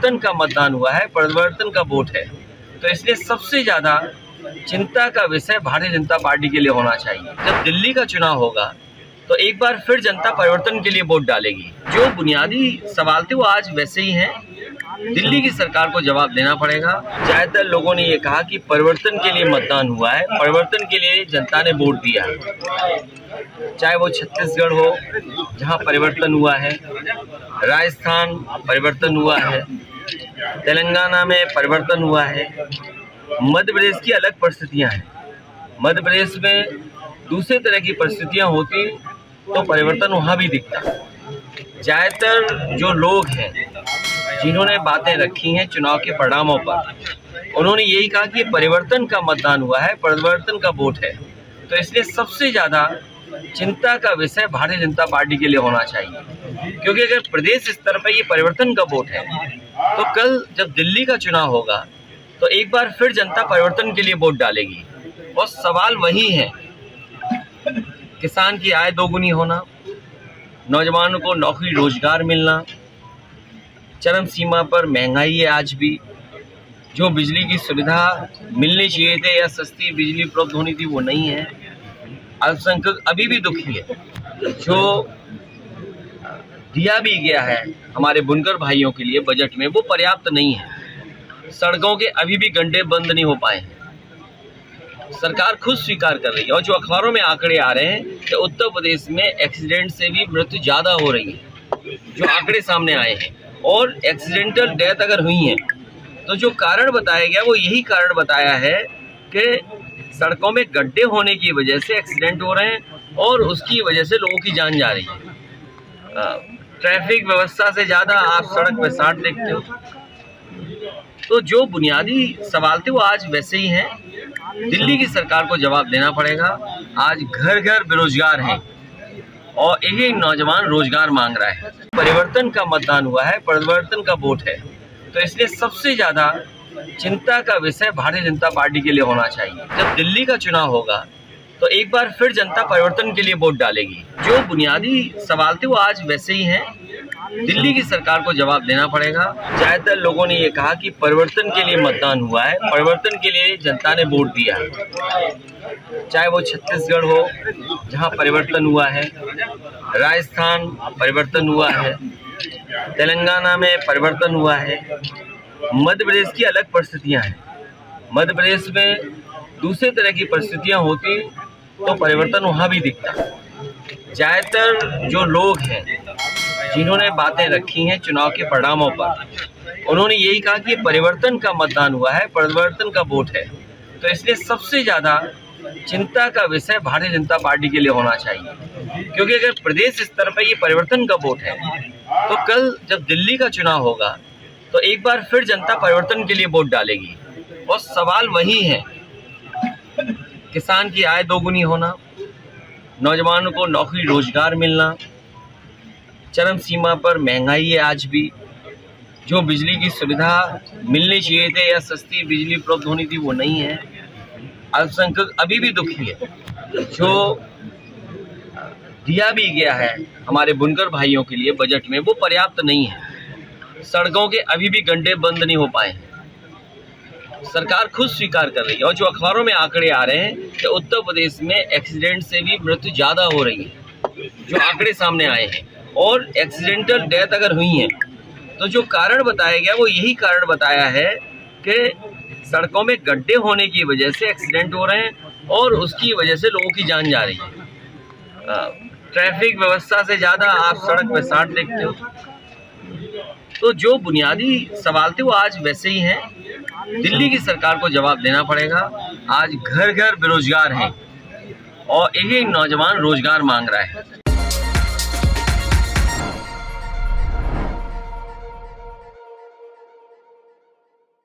परिवर्तन का मतदान हुआ है, परिवर्तन का वोट है। तो इसलिए सबसे ज्यादा चिंता का विषय भारतीय जनता पार्टी के लिए होना चाहिए। जब दिल्ली का चुनाव होगा तो एक बार फिर जनता परिवर्तन के लिए वोट डालेगी। जो बुनियादी सवाल थे वो आज वैसे ही हैं। दिल्ली की सरकार को जवाब देना पड़ेगा। ज्यादातर लोगों ने ये कहा कि परिवर्तन के लिए मतदान हुआ है, परिवर्तन के लिए जनता ने वोट दिया है। चाहे वो छत्तीसगढ़ हो जहां परिवर्तन हुआ है, राजस्थान परिवर्तन हुआ है, तेलंगाना में परिवर्तन हुआ है, मध्य प्रदेश की अलग परिस्थितियां हैं। मध्य प्रदेश में दूसरे तरह की परिस्थितियां होती तो परिवर्तन वहां भी दिखता। ज्यादातर जो लोग हैं जिन्होंने बातें रखी हैं चुनाव के परिणामों पर, उन्होंने यही कहा कि परिवर्तन का मतदान हुआ है, परिवर्तन का वोट है। तो इसलिए सबसे ज्यादा चिंता का विषय भारतीय जनता पार्टी के लिए होना चाहिए, क्योंकि अगर प्रदेश स्तर पर ये परिवर्तन का वोट है तो कल जब दिल्ली का चुनाव होगा तो एक बार फिर जनता परिवर्तन के लिए वोट डालेगी। और सवाल वही है, किसान की आय दोगुनी होना, नौजवानों को नौकरी रोजगार मिलना, चरम सीमा पर महंगाई है आज भी, जो बिजली की सुविधा मिलनी चाहिए थे या सस्ती बिजली उपलब्ध होनी थी वो नहीं है, अल्पसंख्यक अभी भी दुखी है, जो दिया भी गया है हमारे बुनकर भाइयों के लिए बजट में वो पर्याप्त नहीं है, सड़कों के अभी भी गड्ढे बंद नहीं हो पाए हैं। सरकार खुद स्वीकार कर रही है और जो अखबारों में आंकड़े आ रहे हैं कि उत्तर प्रदेश में एक्सीडेंट से भी मृत्यु ज़्यादा हो रही है, जो आंकड़े सामने आए हैं। और एक्सीडेंटल डेथ अगर हुई है तो जो कारण बताया गया वो यही कारण बताया है कि सड़कों में गड्ढे होने की वजह से एक्सीडेंट हो रहे हैं और उसकी वजह से लोगों की जान जा रही है। ट्रैफिक व्यवस्था से ज़्यादा आप सड़क पर सांड देखते हो। तो जो बुनियादी सवाल थे वो आज वैसे ही हैं। दिल्ली की सरकार को जवाब देना पड़ेगा। आज घर घर बेरोजगार हैं और एक नौजवान रोजगार मांग रहा है। परिवर्तन का मतदान हुआ है, परिवर्तन का वोट है। तो इसलिए सबसे ज्यादा चिंता का विषय भारतीय जनता पार्टी के लिए होना चाहिए। जब दिल्ली का चुनाव होगा तो एक बार फिर जनता परिवर्तन के लिए वोट डालेगी। जो बुनियादी सवाल थे वो आज वैसे ही हैं। दिल्ली की सरकार को जवाब देना पड़ेगा। ज्यादातर लोगों ने ये कहा कि परिवर्तन के लिए मतदान हुआ है, परिवर्तन के लिए जनता ने वोट दिया है। चाहे वो छत्तीसगढ़ हो जहां परिवर्तन हुआ है, राजस्थान परिवर्तन हुआ है, तेलंगाना में परिवर्तन हुआ है, मध्य प्रदेश की अलग परिस्थितियां हैं। मध्य प्रदेश में दूसरे तरह की परिस्थितियां होती तो परिवर्तन वहां भी दिखता। ज्यादातर जो लोग हैं जिन्होंने बातें रखी हैं चुनाव के परिणामों पर, उन्होंने यही कहा कि परिवर्तन का मतदान हुआ है, परिवर्तन का वोट है। तो इसलिए सबसे ज्यादा चिंता का विषय भारतीय जनता पार्टी के लिए होना चाहिए, क्योंकि अगर प्रदेश स्तर पर ये परिवर्तन का वोट है तो कल जब दिल्ली का चुनाव होगा तो एक बार फिर जनता परिवर्तन के लिए वोट डालेगी। और सवाल वही है, किसान की आय दोगुनी होना, नौजवानों को नौकरी रोजगार मिलना, चरम सीमा पर महंगाई है आज भी, जो बिजली की सुविधा मिलनी चाहिए थे या सस्ती बिजली उपलब्ध होनी थी वो नहीं है, अल्पसंख्यक अभी भी दुखी है, जो दिया भी गया है हमारे बुनकर भाइयों के लिए बजट में वो पर्याप्त नहीं है, सड़कों के अभी भी गड्ढे बंद नहीं हो पाए हैं। सरकार खुद स्वीकार कर रही है और जो अखबारों में आंकड़े आ रहे हैं कि उत्तर प्रदेश में एक्सीडेंट से भी मृत्यु ज़्यादा हो रही है, जो आंकड़े सामने आए हैं। और एक्सीडेंटल डेथ अगर हुई है तो जो कारण बताया गया वो यही कारण बताया है कि सड़कों में गड्ढे होने की वजह से एक्सीडेंट हो रहे हैं और उसकी वजह से लोगों की जान जा रही है। ट्रैफिक व्यवस्था से ज़्यादा आप सड़क पर सांड देखते हो। तो जो बुनियादी सवाल थे वो आज वैसे ही हैं। दिल्ली की सरकार को जवाब देना पड़ेगा। आज घर घर बेरोजगार हैं और एक नौजवान रोजगार मांग रहा है।